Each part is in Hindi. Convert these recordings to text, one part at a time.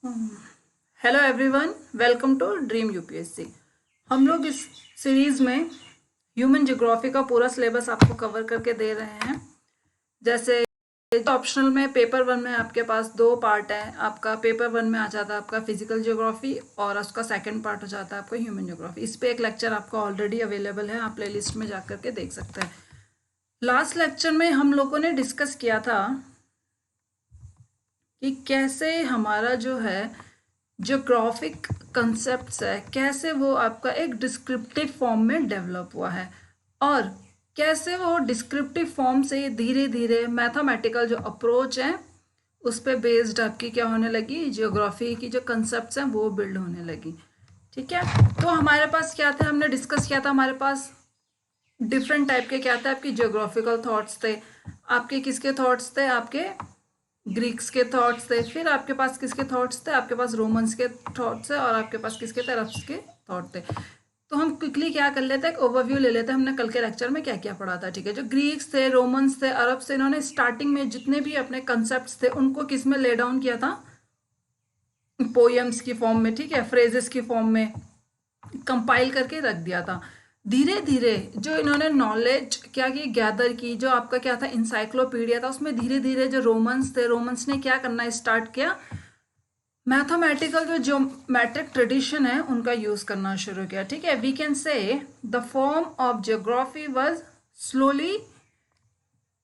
Hello everyone, welcome to dream UPSC. हम लोग इस सीरीज में ह्यूमन ज्योग्राफी का पूरा सिलेबस आपको कवर करके दे रहे हैं। जैसे ऑप्शनल में पेपर वन में आपके पास दो पार्ट है। आपका पेपर वन में आ जाता है आपका फिजिकल ज्योग्राफी और उसका सेकंड पार्ट हो जाता है आपका ह्यूमन ज्योग्राफी। इस पे एक लेक्चर आपका ऑलरेडी अवेलेबल है, आप प्ले लिस्ट में जा करके देख सकते हैं। लास्ट लेक्चर में हम लोगों ने डिस्कस किया था कि कैसे हमारा जो है ज्योग्राफिक कंसेप्ट्स है, कैसे वो आपका एक डिस्क्रिप्टिव फॉर्म में डेवलप हुआ है और कैसे वो डिस्क्रिप्टिव फॉर्म से धीरे धीरे मैथमेटिकल जो अप्रोच है उस पर बेस्ड आपकी क्या होने लगी, ज्योग्राफी की जो कंसेप्ट्स हैं वो बिल्ड होने लगी। ठीक है, तो हमारे पास क्या था, हमने डिस्कस किया था, हमारे पास डिफरेंट टाइप के क्या थे, आपकी ज्योग्राफिकल थॉट्स थे। आपके किसके थॉट्स थे, आपके ग्रीक्स के थॉट्स थे। फिर आपके पास किसके थॉट्स थे, आपके पास रोमन्स के थॉट्स थे और आपके पास किसके थे, अरब्स के थॉट थे। तो हम क्विकली क्या कर लेते हैं, एक ओवरव्यू ले लेते हैं हमने कल के लेक्चर में क्या क्या पढ़ा था। ठीक है, जो ग्रीक्स थे, रोमन्स थे, अरब्स थे, इन्होंने स्टार्टिंग में जितने भी अपने कंसेप्ट थे उनको किस में ले डाउन किया था, पोएम्स की फॉर्म में, ठीक है, फ्रेजेस की फॉर्म में कंपाइल करके रख दिया था। धीरे धीरे जो इन्होंने नॉलेज क्या की, गैदर की, जो आपका क्या था इंसाइक्लोपीडिया था, उसमें धीरे धीरे जो रोमन्स थे, रोमन्स ने क्या करना स्टार्ट किया, मैथमेटिकल जो ज्योमेट्रिक ट्रेडिशन है उनका यूज करना शुरू किया। ठीक है, we can say the form of geography was slowly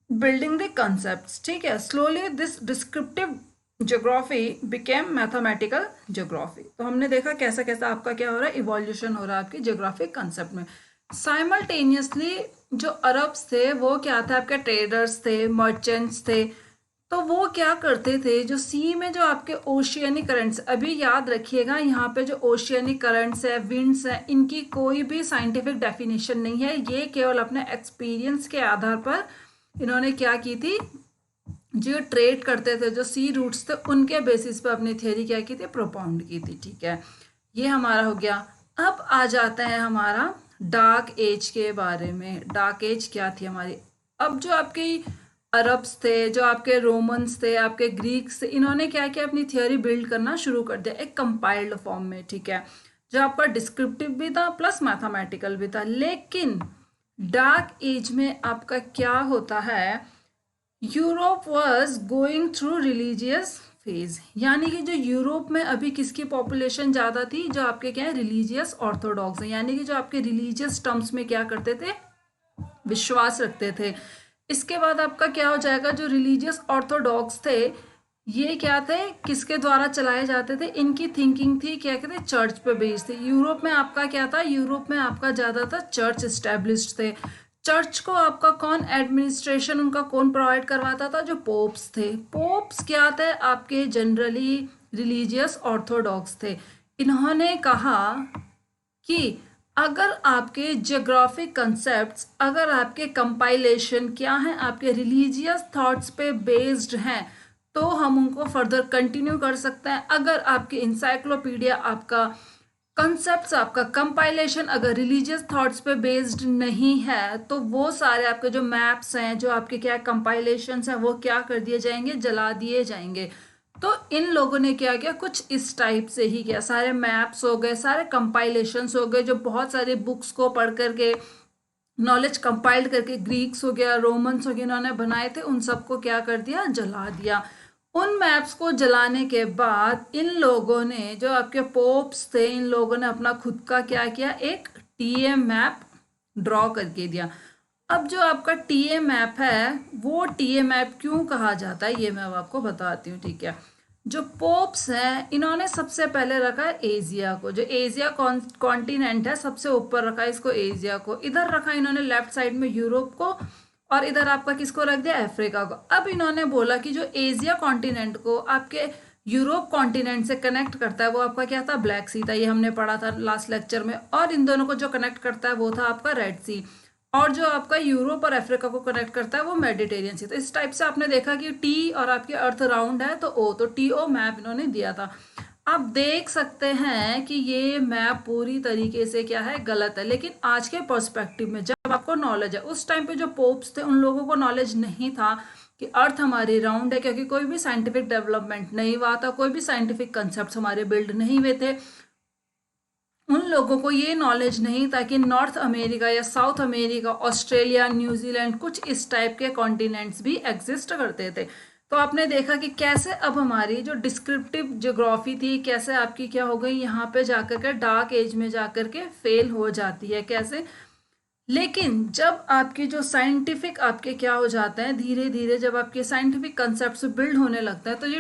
building the concepts. ठीक है, slowly this descriptive geography became mathematical geography. तो हमने देखा कैसा कैसा आपका क्या हो रहा है, इवोल्यूशन हो रहा है आपकी ज्योग्राफिक कंसेप्ट में। साइमल्टेनियसली जो अरब्स थे वो क्या था, आपके ट्रेडर्स थे, मर्चेंट्स थे। तो वो क्या करते थे, जो सी में जो आपके ओशियनिक करंट्स, अभी याद रखिएगा यहाँ पे जो ओशियनिक करंट्स है, विंड्स है, इनकी कोई भी साइंटिफिक डेफिनेशन नहीं है। ये केवल अपने एक्सपीरियंस के आधार पर इन्होंने क्या की थी, जो ट्रेड करते थे, जो सी रूट्स थे, उनके बेसिस पे अपनी थियोरी क्या की थी, प्रोपाउंड की थी। ठीक है, ये हमारा हो गया। अब आ जाता है हमारा डार्क एज के बारे में। डार्क एज क्या थी हमारी, अब जो आपकी अरब्स थे, जो आपके रोमन्स थे, आपके ग्रीक्स थे, इन्होंने क्या किया, अपनी थियोरी बिल्ड करना शुरू कर दिया एक कंपाइल्ड फॉर्म में। ठीक है, जो आपका डिस्क्रिप्टिव भी था प्लस मैथमेटिकल भी था। लेकिन डार्क एज में आपका क्या होता है, Europe was going through religious phase, यानी कि जो यूरोप में अभी किसकी पॉपुलेशन ज़्यादा थी, जो आपके क्या है, रिलीजियस ऑर्थोडॉक्स है, यानी कि जो आपके रिलीजियस टर्म्स में क्या करते थे, विश्वास रखते थे। इसके बाद आपका क्या हो जाएगा, जो रिलीजियस ऑर्थोडॉक्स थे ये क्या थे, किसके द्वारा चलाए जाते थे, इनकी थिंकिंग थी क्या कहते, चर्च पे बेस्ड थी। यूरोप में आपका क्या था, यूरोप में आपका ज़्यादातर चर्च इस्टेब्लिश्ड थे। चर्च को आपका कौन एडमिनिस्ट्रेशन उनका कौन प्रोवाइड करवाता था, जो पोप्स थे। पोप्स क्या थे, आपके जनरली रिलीजियस ऑर्थोडॉक्स थे। इन्होंने कहा कि अगर आपके ज्योग्राफिक कंसेप्ट्स, अगर आपके कंपाइलेशन क्या हैं, आपके रिलीजियस थॉट्स पे बेस्ड हैं, तो हम उनको फर्दर कंटिन्यू कर सकते हैं। अगर आपकी इंसाइक्लोपीडिया, आपका कंसेप्ट्स, आपका कंपाइलेशन अगर रिलीजियस थॉट्स पे बेस्ड नहीं है, तो वो सारे आपके जो मैप्स हैं, जो आपके क्या कंपाइलेशंस हैं, वो क्या कर दिए जाएंगे, जला दिए जाएंगे। तो इन लोगों ने क्या किया, कुछ इस टाइप से ही किया। सारे मैप्स हो गए, सारे कंपाइलेशंस हो गए, जो बहुत सारे बुक्स को पढ़ करके नॉलेज कंपाइल्ड करके ग्रीक्स हो गया, रोमन्स हो गया, इन्होंने बनाए थे, उन सबको क्या कर दिया, जला दिया। उन मैप्स को जलाने के बाद इन लोगों ने, जो आपके पोप्स थे, इन लोगों ने अपना खुद का क्या किया, एक टीएम मैप ड्रॉ करके दिया। अब जो आपका टीए मैप है, वो टीए मैप क्यों कहा जाता है ये मैं अब आपको बताती हूँ। ठीक है, जो पोप्स हैं इन्होंने सबसे पहले रखा है एशिया को, जो एशिया कॉन्टिनेंट है सबसे ऊपर रखा है इसको, एशिया को। इधर रखा इन्होंने लेफ्ट साइड में यूरोप को, और इधर आपका किसको रख दिया, अफ्रीका को। अब इन्होंने बोला कि जो एशिया कॉन्टिनेंट को आपके यूरोप कॉन्टिनेंट से कनेक्ट करता है वो आपका क्या था, ब्लैक सी था, ये हमने पढ़ा था लास्ट लेक्चर में। और इन दोनों को जो कनेक्ट करता है वो था आपका रेड सी, और जो आपका यूरोप और अफ्रीका को कनेक्ट करता है वो मेडिटेरियन सी। तो इस टाइप से आपने देखा कि टी और आपके अर्थ राउंड है तो ओ, तो टी ओ मैप इन्होंने दिया था। आप देख सकते हैं कि ये मैप पूरी तरीके से क्या है, गलत है। लेकिन आज के पर्सपेक्टिव में जब आपको नॉलेज है, उस टाइम पे जो पोप्स थे उन लोगों को नॉलेज नहीं था, कि अर्थ हमारी राउंड है, क्योंकि कोई भी साइंटिफिक डेवलपमेंट नहीं हुआ था, कोई भी साइंटिफिक कंसेप्ट हमारे बिल्ड नहीं हुए थे। उन लोगों को ये नॉलेज नहीं था कि नॉर्थ अमेरिका या साउथ अमेरिका, ऑस्ट्रेलिया, न्यूजीलैंड, कुछ इस टाइप के कॉन्टिनेंट्स भी एग्जिस्ट करते थे। तो आपने देखा कि कैसे अब हमारी जो डिस्क्रिप्टिव ज्योग्राफी थी, कैसे आपकी क्या हो गई, यहाँ पे जाकर के डार्क एज में जाकर के फेल हो जाती है, कैसे। लेकिन जब आपकी जो साइंटिफिक आपके क्या हो जाते हैं, धीरे धीरे जब आपके साइंटिफिक कंसेप्ट बिल्ड होने लगता है, तो ये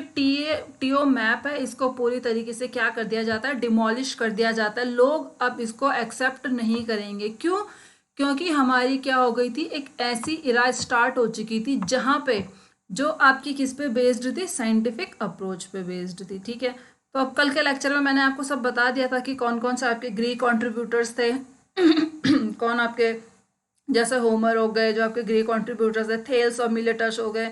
टीओ मैप है, इसको पूरी तरीके से क्या कर दिया जाता है, डिमोलिश कर दिया जाता है। लोग अब इसको एक्सेप्ट नहीं करेंगे। क्यों? क्योंकि हमारी क्या हो गई थी, एक ऐसी इरा स्टार्ट हो चुकी थी जहाँ पे जो आपकी किस पे बेस्ड थी, साइंटिफिक अप्रोच पे बेस्ड थी। ठीक है, तो अब कल के लेक्चर में मैंने आपको सब बता दिया था कि कौन कौन से आपके ग्रीक कॉन्ट्रीब्यूटर्स थे कौन आपके जैसे होमर हो गए, जो आपके ग्रीक कॉन्ट्रीब्यूटर्स है, थेल्स और मिलेटस हो गए,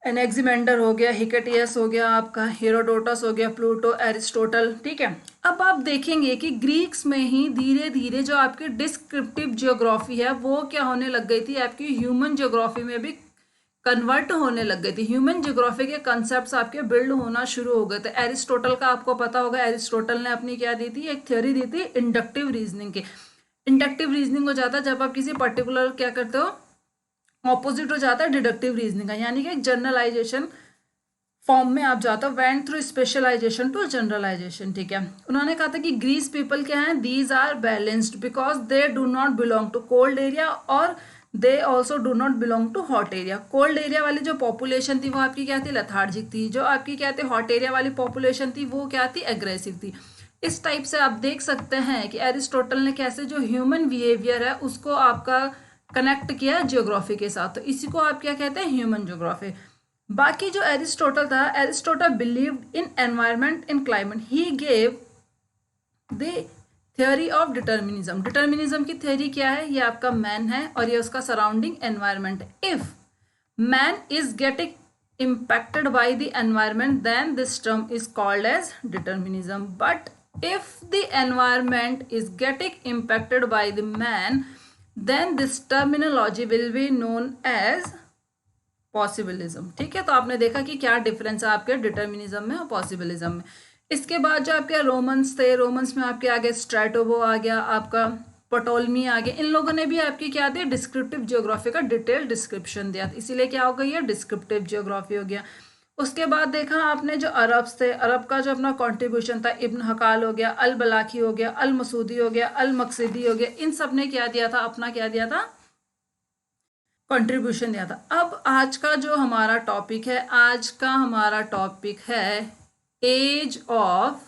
एनेक्सिमेंडर हो गया, हिकेटियस हो गया, आपका हेरोडोटस हो गया, प्लूटो, एरिस्टोटल। ठीक है, अब आप देखेंगे कि ग्रीक्स में ही धीरे धीरे जो आपकी डिस्क्रिप्टिव जियोग्राफी है वो क्या होने लग गई थी, आपकी ह्यूमन जियोग्राफी में भी कन्वर्ट होने लग गई थी। ह्यूमन ज्योग्राफी के कॉन्सेप्ट्स आपके बिल्ड होना शुरू हो गए थे। एरिस्टोटल का आपको पता होगा, एरिस्टोटल ने अपनी क्या दी थी, एक थ्योरी दी थी इंडक्टिव रीजनिंग की। इंडक्टिव रीजनिंग हो जाता है जब आप किसी पर्टिकुलर क्या करते हो, ऑपोजिट हो जाता है डिडक्टिव रीजनिंग का, यानी कि एक जनरलाइजेशन फॉर्म में आप जाते हो, went through specialisation to generalisation. ठीक है, उन्होंने कहा था कि ग्रीस पीपल क्या है, these are balanced because they do not belong to cold area और they also do not belong to hot area. Cold area वाली जो पॉपुलेशन थी वो आपकी क्या थी, लेथार्जिक थी। जो आपकी क्या थी, हॉट एरिया वाली पॉपुलेशन थी वो क्या थी, एग्रेसिव थी। इस टाइप से आप देख सकते हैं कि एरिस्टोटल ने कैसे जो ह्यूमन बिहेवियर है उसको आपका कनेक्ट किया जियोग्राफी के साथ। तो इसी को आप क्या कहते हैं, ह्यूमन जियोग्राफी। बाकी जो एरिस्टोटल था, Aristotle believed in environment in climate, he gave the theory of determinism. Determinism की थ्योरी क्या है, ये आपका मैन है और ये उसका सराउंडिंग एनवायरनमेंट है। If man is getting impacted by the environment, then this term is called as determinism. But if the environment is getting impacted by the man, then this terminology will be known as possibilism. ठीक है, तो आपने देखा कि क्या डिफरेंस है आपके डिटर्मिनिज्म में और पॉसिबिलिज्म में। इसके बाद जो आपके रोमन्स थे, रोमन्स में आपके आगे स्ट्रैटोबो आ गया, आपका पटोलमी आ गया। इन लोगों ने भी आपकी क्या दी, डिस्क्रिप्टिव जियोग्राफी का डिटेल डिस्क्रिप्शन दिया, इसीलिए क्या हो गई है, डिस्क्रिप्टिव जियोग्राफी हो गया। उसके बाद देखा आपने जो अरब्स थे, अरब का जो अपना कंट्रीब्यूशन था, इब्न हकाल हो गया, अल बलाखी हो गया, अल मसूदी हो गया, अल मकसीदी हो गया, इन सब ने क्या दिया था, अपना क्या दिया था, कंट्रीब्यूशन दिया था। अब आज का जो हमारा टॉपिक है, आज का हमारा टॉपिक है एज ऑफ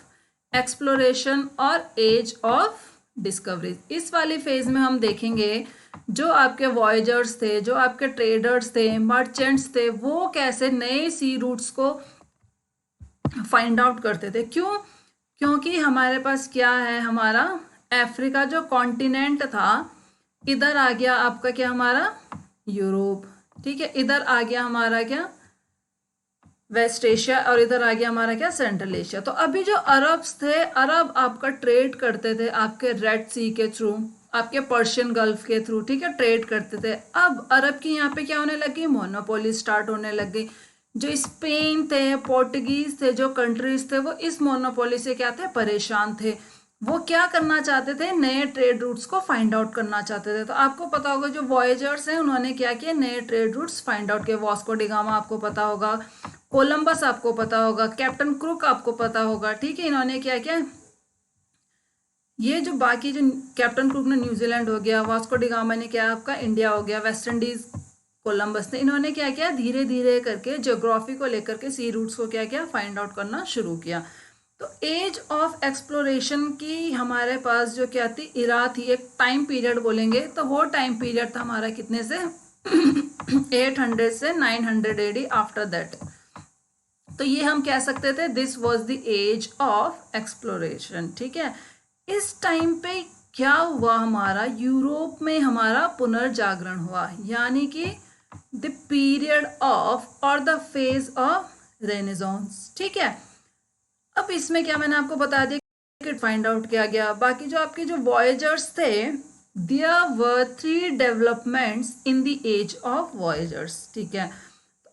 एक्सप्लोरेशन और एज ऑफ डिस्कवरी। इस वाली फेज में हम देखेंगे जो आपके वॉयजर्स थे, जो आपके ट्रेडर्स थे, मर्चेंट्स थे, वो कैसे नए सी रूट्स को फाइंड आउट करते थे। क्यों? क्योंकि हमारे पास क्या है, हमारा अफ्रीका जो कॉन्टिनेंट था, इधर आ गया आपका क्या, हमारा यूरोप। ठीक है, इधर आ गया हमारा क्या, वेस्ट एशिया, और इधर आ गया हमारा क्या, सेंट्रल एशिया। तो अभी जो अरब्स थे, अरब आपका ट्रेड करते थे आपके रेड सी के थ्रू, आपके पर्शियन गल्फ के थ्रू। ठीक है, ट्रेड करते थे। अब अरब की यहाँ पे क्या होने लगी, मोनोपोली स्टार्ट होने लग गई। जो स्पेन थे, पोर्टुगीज थे, जो कंट्रीज थे, वो इस मोनोपोली से क्या थे, परेशान थे। वो क्या करना चाहते थे, नए ट्रेड रूट्स को फाइंड आउट करना चाहते थे। तो आपको पता होगा जो वॉयजर्स हैं उन्होंने क्या किया, नए ट्रेड रूट्स फाइंड आउट किए। वास्को डिगामा आपको पता होगा, कोलंबस आपको पता होगा, कैप्टन क्रुक आपको पता होगा। ठीक है, इन्होंने क्या किया, ये जो बाकी जो कैप्टन क्रुक ने न्यूजीलैंड हो गया, वास्को डिगामा ने क्या आपका इंडिया हो गया, वेस्ट इंडीज कोलंबस ने, इन्होंने क्या किया, धीरे धीरे करके ज्योग्राफी को लेकर के सी रूट्स को क्या किया, फाइंड आउट करना शुरू किया। तो एज ऑफ एक्सप्लोरेशन की हमारे पास जो क्या थी, इरा थी, एक टाइम पीरियड बोलेंगे तो वो टाइम पीरियड था हमारा कितने से 800 से 900 एडी। आफ्टर दैट तो ये हम कह सकते थे this was the age of exploration. ठीक है, इस टाइम पे क्या हुआ, हमारा यूरोप में हमारा पुनर्जागरण हुआ, यानी कि द पीरियड ऑफ और द फेज ऑफ रेनेसांस। ठीक है, अब इसमें क्या मैंने आपको बता दिया कि फाइंड आउट किया गया। बाकी जो आपके जो वॉयजर्स थे, there were 3 developments in the age of voyagers. ठीक है,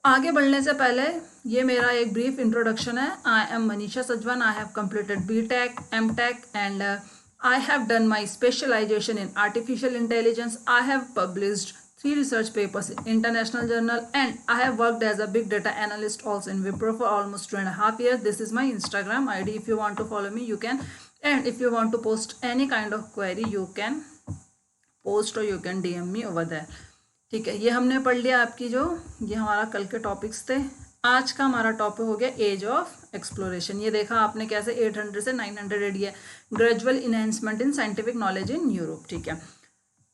आगे बढ़ने से पहले ये मेरा एक ब्रीफ इंट्रोडक्शन है। I am Manisha Sajwan. I have completed BTech, MTech and I have done my specialisation in artificial intelligence. I have published 3 research papers in international journal, and I have worked as a big data analyst also in Wipro for almost 2.5 years. This is my Instagram ID. If you want to follow me, you can. And if you want to post any kind of query, you can post or you can DM me over there. ठीक है, ये हमने पढ़ लिया आपकी जो ये हमारा कल के टॉपिक्स थे. आज का हमारा टॉपिक हो गया एज ऑफ एक्सप्लोरेशन. ये देखा आपने कैसे 800 से 900 AD है. Gradual enhancement in scientific knowledge in Europe. ठीक है.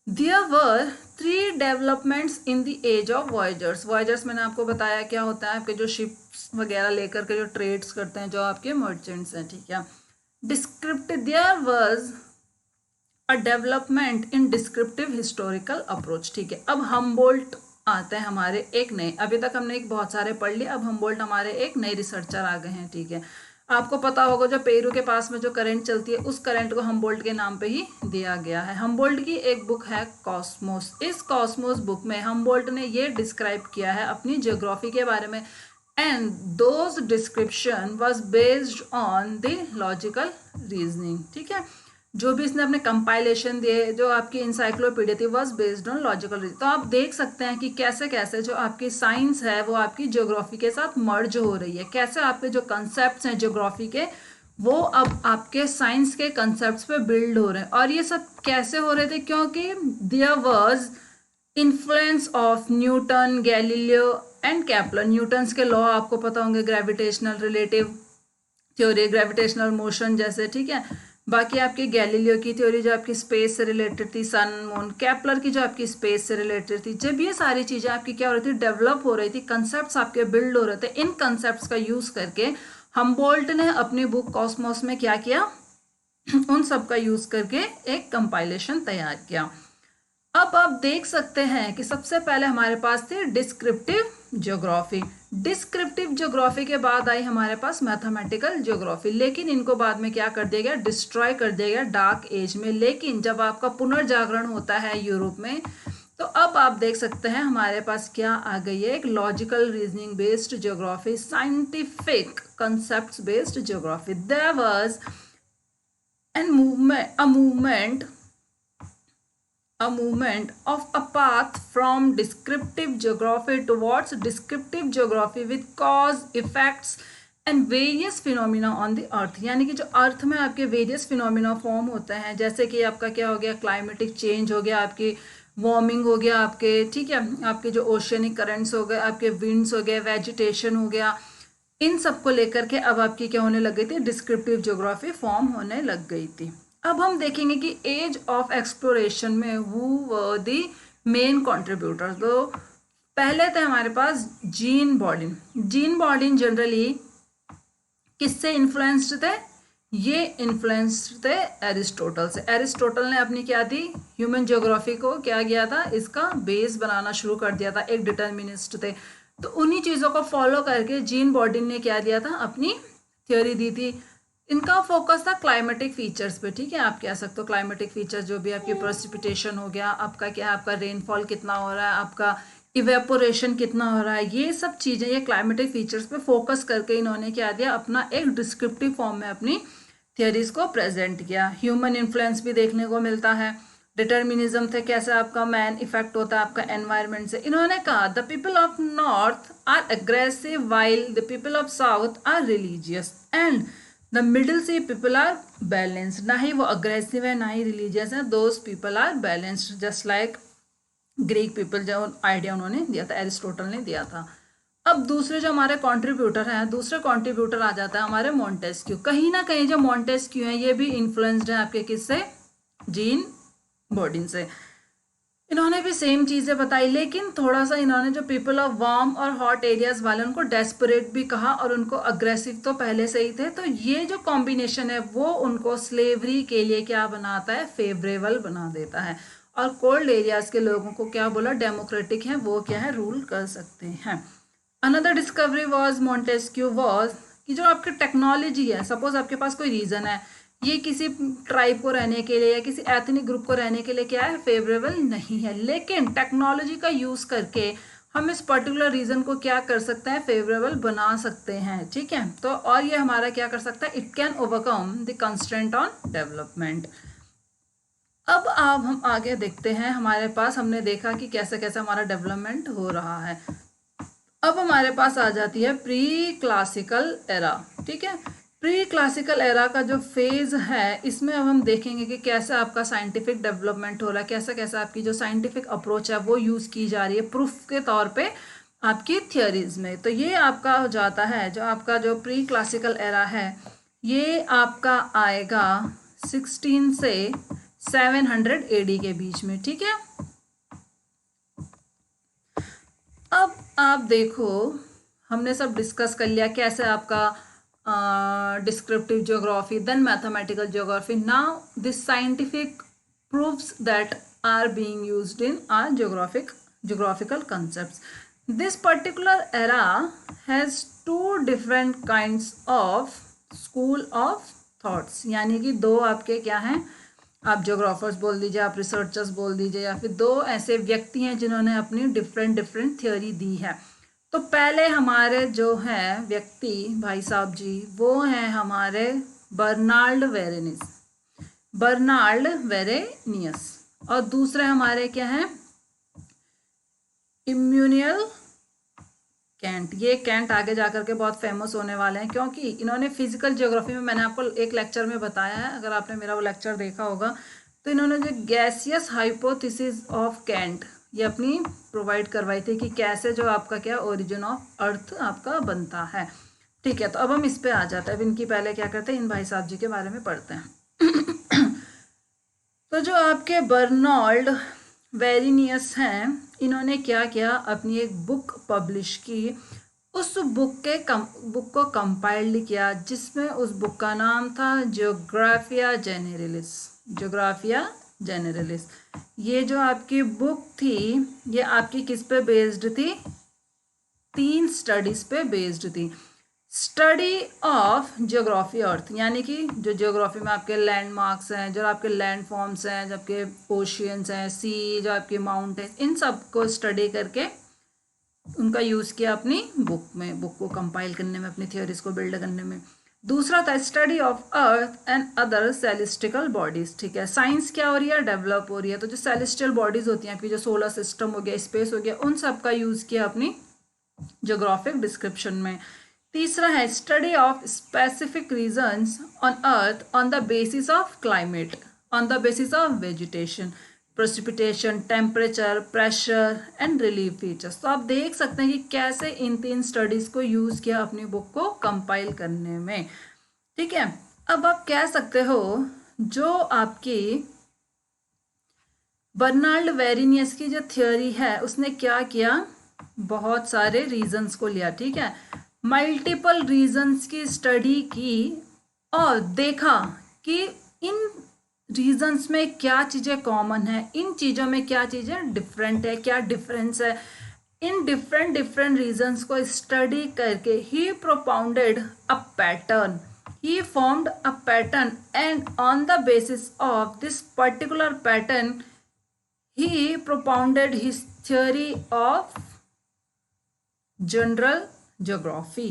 There were 3 developments in the age of voyagers. voyagers मैंने आपको बताया क्या होता है, आपके जो शिप्स वगैरह लेकर के जो ट्रेड्स करते हैं, जो आपके मर्चेंट्स हैं. ठीक है. Descriptive, there was a development in descriptive historical approach. ठीक है. अब हमबोल्ट आते हैं हमारे एक नए, अभी तक हमने एक बहुत सारे पढ़ लिए, अब हमबोल्ट हमारे एक नए रिसर्चर आ गए हैं. ठीक है. आपको पता होगा जो पेरू के पास में जो करंट चलती है, उस करंट को हमबोल्ट के नाम पे ही दिया गया है. हमबोल्ट की एक बुक है कॉस्मोस. इस कॉस्मोस बुक में हमबोल्ट ने ये डिस्क्राइब किया है अपनी ज्योग्राफी के बारे में, and those description was based on the logical reasoning. ठीक है. जो भी इसने अपने कंपाइलेशन दिए, जो आपकी इंसाइक्लोपीडिया थी, was based on logical reason. तो आप देख सकते हैं कि कैसे कैसे जो आपकी साइंस है वो आपकी ज्योग्राफी के साथ मर्ज हो रही है. कैसे आपके जो कंसेप्ट्स हैं ज्योग्राफी के, वो अब आपके साइंस के कंसेप्ट्स पे बिल्ड हो रहे हैं. और ये सब कैसे हो रहे थे, क्योंकि there was influence of Newton, Galileo and Kepler. Newton's के लॉ आपको पता होंगे, gravitational relative theory, gravitational motion जैसे. ठीक है. बाकी आपकी गैलीलियो की थ्योरी जो आपकी स्पेस से रिलेटेड थी, सन मून. केपलर की जो आपकी स्पेस से रिलेटेड थी. जब ये सारी चीज़ें आपकी क्या हो रही थी, डेवलप हो रही थी, कंसेप्ट्स आपके बिल्ड हो रहे थे, इन कंसेप्ट्स का यूज़ करके हमबोल्ट ने अपनी बुक कॉस्मोस में क्या किया, उन सब का यूज़ करके एक कंपाइलेशन तैयार किया. अब आप देख सकते हैं कि सबसे पहले हमारे पास थी डिस्क्रिप्टिव ज्योग्राफी. डिस्क्रिप्टिव ज्योग्राफी के बाद आई हमारे पास मैथमेटिकल ज्योग्राफी. लेकिन इनको बाद में क्या कर दिया गया, डिस्ट्रॉय कर दिया गया डार्क एज में. लेकिन जब आपका पुनर्जागरण होता है यूरोप में, तो अब आप देख सकते हैं हमारे पास क्या आ गई है, एक logical reasoning based geography, scientific concept based geography. There was a movement of a path from descriptive geography towards descriptive geography with cause, effects and various phenomena on the earth. यानी कि जो अर्थ में आपके वेरियस फिनोमिना फॉर्म होते हैं, जैसे कि आपका क्या हो गया, क्लाइमेटिक चेंज हो गया, आपकी वार्मिंग हो गया आपके. ठीक है. आपके जो ओशियनिक करंट्स हो गए, आपके विंड्स हो गए, वेजिटेशन हो गया, इन सब को लेकर के अब आपकी क्या होने लग गई थी, डिस्क्रिप्टिव ज्योग्राफी फॉर्म होने लग गई थी. अब हम देखेंगे कि एज ऑफ एक्सप्लोरेशन में who were the main contributors. तो पहले थे हमारे पास जीन बॉर्डिन. जीन बॉर्डिन जनरली किससे इन्फ्लुएंस्ड थे, ये इन्फ्लुएंस्ड थे एरिस्टोटल से. एरिस्टोटल ने अपनी क्या थी, ह्यूमन ज्योग्राफी को क्या किया था, इसका बेस बनाना शुरू कर दिया था. एक डिटर्मिनिस्ट थे. तो उन्हीं चीज़ों को फॉलो करके जीन बॉर्डिन ने क्या दिया था, अपनी थ्योरी दी थी. इनका फोकस था क्लाइमेटिक फीचर्स पे. ठीक है. आप कह सकते हो क्लाइमेटिक फीचर्स, जो भी आपकी प्रेसिपिटेशन हो गया, आपका क्या है, आपका रेनफॉल कितना हो रहा है, आपका इवेपोरेशन कितना हो रहा है, ये सब चीज़ें, ये क्लाइमेटिक फीचर्स पे फोकस करके इन्होंने क्या दिया, अपना एक डिस्क्रिप्टिव फॉर्म में अपनी थियरीज को प्रेजेंट किया. ह्यूमन इन्फ्लुएंस भी देखने को मिलता है. डिटर्मिनिज्म थे, कैसे आपका मैन इफेक्ट होता है आपका एनवायरनमेंट से. इन्होंने कहा the people of north are aggressive while the people of south are religious and the middle sea people are balanced. ना ही वो अग्रेसिव है, ना ही रिलीजियस है, those people are balanced, just like Greek people. जो आइडिया उन्होंने दिया था, एरिस्टोटल ने दिया था. अब दूसरे जो हमारे कंट्रीब्यूटर हैं, दूसरे कंट्रीब्यूटर आ जाता है हमारे मॉन्टेस्क्यू. कहीं ना कहीं जो मॉन्टेस्क्यू हैं, ये भी इन्फ्लुएंस्ड है आपके किससे, जीन बॉर्डिन से. इन्होंने भी सेम चीज़ें बताई, लेकिन थोड़ा सा इन्होंने जो पीपल ऑफ वार्म और हॉट एरियाज वाले, उनको डेस्परेट भी कहा, और उनको अग्रेसिव तो पहले से ही थे. तो ये जो कॉम्बिनेशन है वो उनको स्लेवरी के लिए क्या बनाता है, फेवरेबल बना देता है. और कोल्ड एरियाज के लोगों को क्या बोला, डेमोक्रेटिक है, वो क्या है, रूल कर सकते हैं. Another discovery was Montesquieu was कि जो आपकी टेक्नोलॉजी है, सपोज आपके पास कोई रीजन है, ये किसी ट्राइब को रहने के लिए या किसी एथनिक ग्रुप को रहने के लिए क्या है, फेवरेबल नहीं है, लेकिन टेक्नोलॉजी का यूज़ करके हम इस पर्टिकुलर रीजन को क्या कर सकते हैं, फेवरेबल बना सकते हैं, ठीक है। तो और ये हमारा क्या कर सकता है, it can overcome the constraint on development. अब हम आगे देखते हैं, हमारे पास हमने देखा कि कैसे कैसे हमारा डेवलपमेंट हो रहा है। अब हमारे पास आ जाती है प्री क्लासिकल एरा, ठीक है। प्री क्लासिकल एरा का जो फेज है, इसमें अब हम देखेंगे कि कैसे आपका साइंटिफिक डेवलपमेंट हो रहा है, कैसे कैसे आपकी जो साइंटिफिक अप्रोच है वो यूज की जा रही है प्रूफ के तौर पे आपकी थियोरीज में। तो ये आपका हो जाता है, जो आपका जो प्री क्लासिकल एरा है ये आपका आएगा 16 से 700 AD के बीच में, ठीक है। अब आप देखो, हमने सब डिस्कस कर लिया कैसे आपका descriptive geography, then mathematical geography. Now this scientific proofs that are being used in our geographical concepts. This particular era has two different kinds of school of thoughts, यानी कि दो आपके क्या हैं, आप ज्योग्राफर्स बोल दीजिए, आप रिसर्चर्स बोल दीजिए, या फिर दो ऐसे व्यक्ति हैं जिन्होंने अपनी डिफरेंट डिफरेंट थ्योरी दी है। तो पहले हमारे जो हैं व्यक्ति भाई साहब जी, वो हैं हमारे बर्नार्ड वेरेनियस, और दूसरे हमारे क्या हैं, इम्यूनियल कैंट। ये कैंट आगे जाकर के बहुत फेमस होने वाले हैं, क्योंकि इन्होंने फिजिकल ज्योग्राफी में, मैंने आपको एक लेक्चर में बताया है, अगर आपने मेरा वो लेक्चर देखा होगा, तो इन्होंने जो गैसियस हाइपोथेसिस ऑफ कैंट ये अपनी प्रोवाइड करवाई थी कि कैसे जो आपका क्या ओरिजिन ऑफ अर्थ आपका बनता है, ठीक है। तो अब हम इस पे आ जाते हैं। अब इनकी पहले क्या करते हैं, इन भाई साहब जी के बारे में पढ़ते हैं। तो जो आपके बर्नार्ड वेरेनियस हैं, इन्होंने क्या किया, अपनी एक बुक पब्लिश की। उस बुक को कंपाइल्ड किया, जिसमें उस बुक का नाम था ज्योग्राफिया जेनेरलिस। ये जो आपकी बुक थी, ये आपकी किस पे बेस्ड थी, 3 स्टडीज पे बेस्ड थी। स्टडी ऑफ ज्योग्राफी अर्थ, यानी कि जो ज्योग्राफी में आपके लैंडमार्क्स हैं, जो आपके लैंड फॉर्म्स हैं, जो आपके ओशियंस हैं, सी, जो आपके माउंटेन्स, इन सब को स्टडी करके उनका यूज़ किया अपनी बुक में, बुक को कंपाइल करने में, अपनी थ्योरीज को बिल्ड करने में। दूसरा था study of earth and other celestial bodies, ठीक है। साइंस क्या हो रही है, डेवलप हो रही है, तो जो सेलेस्टियल बॉडीज होती हैं आपकी, जो सोलर सिस्टम हो गया, स्पेस हो गया, उन सब का यूज़ किया अपनी ज्योग्राफिक डिस्क्रिप्शन में। तीसरा है study of specific regions on earth on the basis of climate, on the basis of vegetation, precipitation, temperature, pressure and relief features. तो आप देख सकते हैं कि कैसे इन 3 स्टडीज को यूज किया अपनी बुक को कंपाइल करने में, ठीक है। अब आप कह सकते हो, जो आपकी बर्नार्ड वेरेनियस की जो थ्योरी है, उसने क्या किया, बहुत सारे रीजन्स को लिया, ठीक है, मल्टीपल रीजन्स की स्टडी की, और देखा कि इन रीजन्स में क्या चीज़ें कॉमन है, इन चीज़ों में क्या चीज़ें डिफरेंट है, क्या डिफरेंस है। इन डिफरेंट रीजन्स को स्टडी करके he propounded a pattern, he formed a pattern, and on the basis of this particular pattern he propounded his theory of general geography.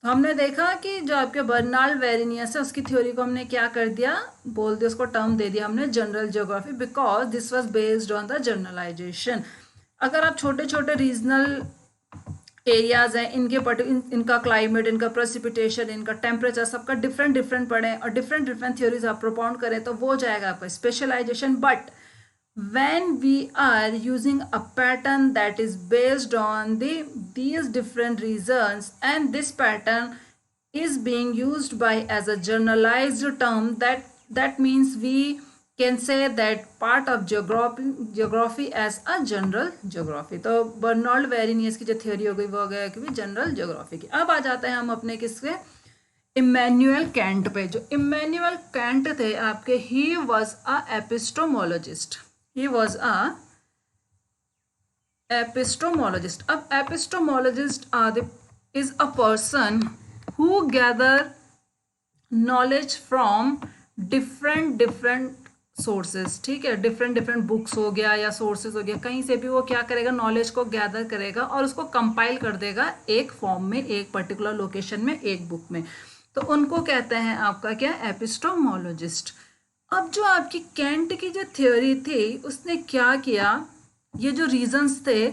तो हमने देखा कि जो आपके बर्नार्ड वेरेनियस है, उसकी थ्योरी को हमने क्या कर दिया, बोल दिया, उसको टर्म दे दिया हमने general geography, because this was based on the generalisation. अगर आप छोटे छोटे रीजनल एरियाज हैं, इनका क्लाइमेट, इनका प्रेसिपिटेशन, इनका टेम्परेचर, सबका डिफरेंट पढ़ें और डिफरेंट थ्योरीज आप प्रोपाउंड करें, तो वो जाएगा आपका specialisation. But when we are using a pattern that is based on these different reasons, and this pattern is being used by as a generalized term, that means we can say that part of geography as a general geography. तो बर्नार्ड वेरेनियस की जो थ्योरी हो गई वो हो गया कि जनरल ज्योग्राफी की। अब आ जाते हैं हम अपने किसके, इमैनुअल कैंट पे। जो इमैनुअल कैंट थे आपके, he was a epistemologist, he was a epistemologist. अब epistemologist is a person who gather knowledge from different sources, ठीक है, डिफरेंट डिफरेंट बुक्स हो गया या सोर्सेज हो गया, कहीं से भी वो क्या करेगा, नॉलेज को गैदर करेगा और उसको कंपाइल कर देगा एक फॉर्म में, एक पर्टिकुलर लोकेशन में, एक बुक में। तो उनको कहते हैं आपका क्या, एपिस्टोमोलॉजिस्ट। अब जो आपकी कैंट की जो थ्योरी थी उसने क्या किया, ये जो रीजंस थे,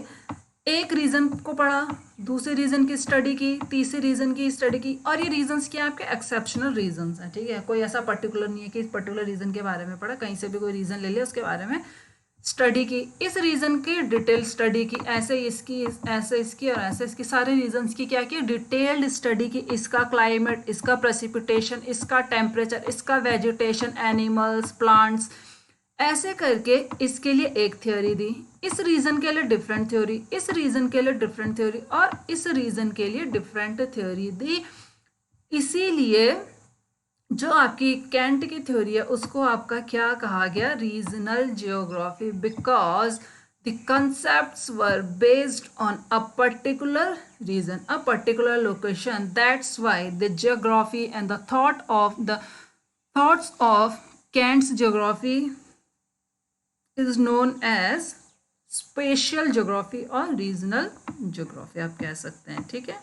एक रीजन को पढ़ा, दूसरे रीजन की स्टडी की, तीसरे रीजन की स्टडी की, और ये रीजंस क्या आपके एक्सेप्शनल रीजंस हैं, ठीक है, कोई ऐसा पर्टिकुलर नहीं है कि इस पर्टिकुलर रीजन के बारे में पढ़ा, कहीं से भी कोई रीजन ले लिया उसके बारे में स्टडी की, इस रीजन की डिटेल स्टडी की, ऐसे इसकी, ऐसे इसकी और ऐसे इसकी, सारे रीजंस की क्या की डिटेल्ड स्टडी की, इसका क्लाइमेट, इसका प्रेसिपिटेशन, इसका टेम्परेचर, इसका वेजिटेशन, एनिमल्स, प्लांट्स, ऐसे करके इसके लिए एक थ्योरी दी, इस रीजन के लिए डिफरेंट थ्योरी, इस रीजन के लिए डिफरेंट थ्योरी, और इस रीजन के लिए डिफरेंट थ्योरी दी। इसीलिए जो आपकी कैंट की थ्योरी है उसको आपका क्या कहा गया, regional geography, because the concepts were based on a particular region, a particular location. That's why the geography and the thoughts of Kant's geography is known as special geography और रीजनल ज्योग्राफी आप कह सकते हैं, ठीक है।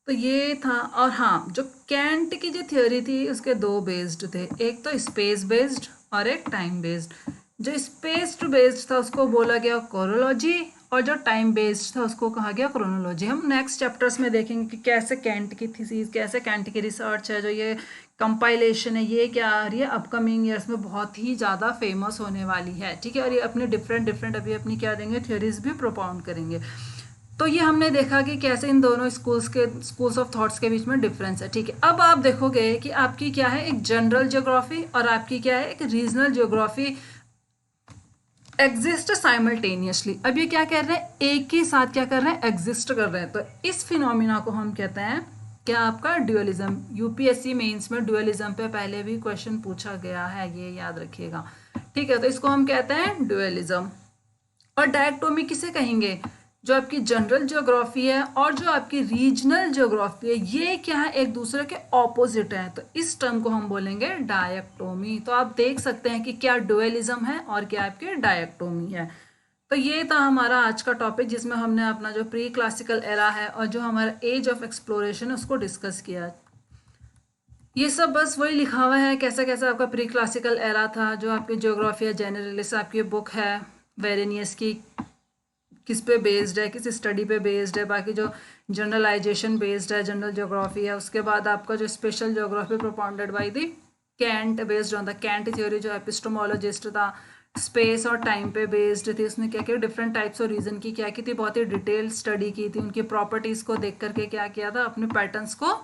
तो ये था। और हाँ, जो कैंट की जो थ्योरी थी उसके दो बेस्ड थे, एक तो स्पेस बेस्ड और एक टाइम बेस्ड। जो स्पेस बेस्ड था उसको बोला गया कोरोलॉजी, और जो टाइम बेस्ड था उसको कहा गया क्रोनोलॉजी। हम नेक्स्ट चैप्टर्स में देखेंगे कि कैसे कैंट की थीसिस, कैसे कैंट की रिसर्च है, जो ये कंपाइलेशन है, ये क्या आ रही है अपकमिंग ईयर्स में बहुत ही ज़्यादा फेमस होने वाली है, ठीक है। और ये अपने डिफरेंट अभी अपनी क्या देंगे, थ्योरीज भी प्रोपाउंड करेंगे। तो ये हमने देखा कि कैसे इन दोनों स्कूल्स ऑफ थॉट्स के बीच में डिफरेंस है, ठीक है। अब आप देखोगे कि आपकी क्या है, एक जनरल ज्योग्राफी और आपकी क्या है, एक रीजनल ज्योग्राफी एग्जिस्ट साइमल्टेनियसली। अब ये क्या कर रहे हैं, एक ही साथ क्या कर रहे हैं, एग्जिस्ट कर रहे हैं। तो इस फिनोमिना को हम कहते हैं क्या, आपका ड्यूअलिज्म। यूपीएससी मेंस में ड्यूअलिज्म पे पहले भी क्वेश्चन पूछा गया है, ये याद रखिएगा, ठीक है। तो इसको हम कहते हैं ड्यूअलिज्म। और डायकोटोमी किसे कहेंगे, जो आपकी जनरल ज्योग्राफी है और जो आपकी रीजनल ज्योग्राफी है, ये क्या है, एक दूसरे के ऑपोजिट है। तो इस टर्म को हम बोलेंगे डायकोटोमी। तो आप देख सकते हैं कि क्या ड्यूअलिज्म है और क्या आपकी डायकोटोमी है। तो ये था हमारा आज का टॉपिक, जिसमें हमने अपना जो प्री क्लासिकल एरा है और जो हमारा एज ऑफ एक्सप्लोरेशन है उसको डिस्कस किया। ये सब बस वही लिखा हुआ है कैसा कैसा आपका प्री क्लासिकल एरा था। जो आपकी ज्योग्राफी जनरलिस्ट आपकी बुक है वेरेनियस की, किस पे बेस्ड है, किस स्टडी पे बेस्ड है। बाकी जो जनरलाइजेशन बेस्ड है, जनरल ज्योग्राफी है। उसके बाद आपका जो special geography propounded by the Kant, based on the Kant theory, जो एपिस्टोमोलॉजिस्ट था, स्पेस और टाइम पे बेस्ड थी। उसने क्या किया, डिफरेंट टाइप्स और रीजन की क्या की थी, बहुत ही डिटेल स्टडी की थी, उनकी प्रॉपर्टीज को देख करके क्या किया था, अपने पैटर्न्स को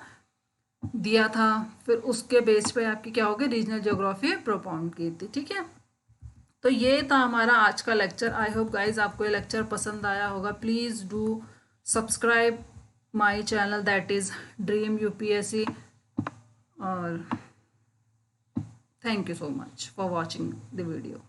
दिया था। फिर उसके बेस पे आपकी क्या होगी, रीजनल ज्योग्राफी प्रोपाउंड की थी, ठीक है। तो ये था हमारा आज का लेक्चर। आई होप गाइज आपको ये लेक्चर पसंद आया होगा। Please do subscribe my channel, that is dream UPSC. और thank you so much for watching the video.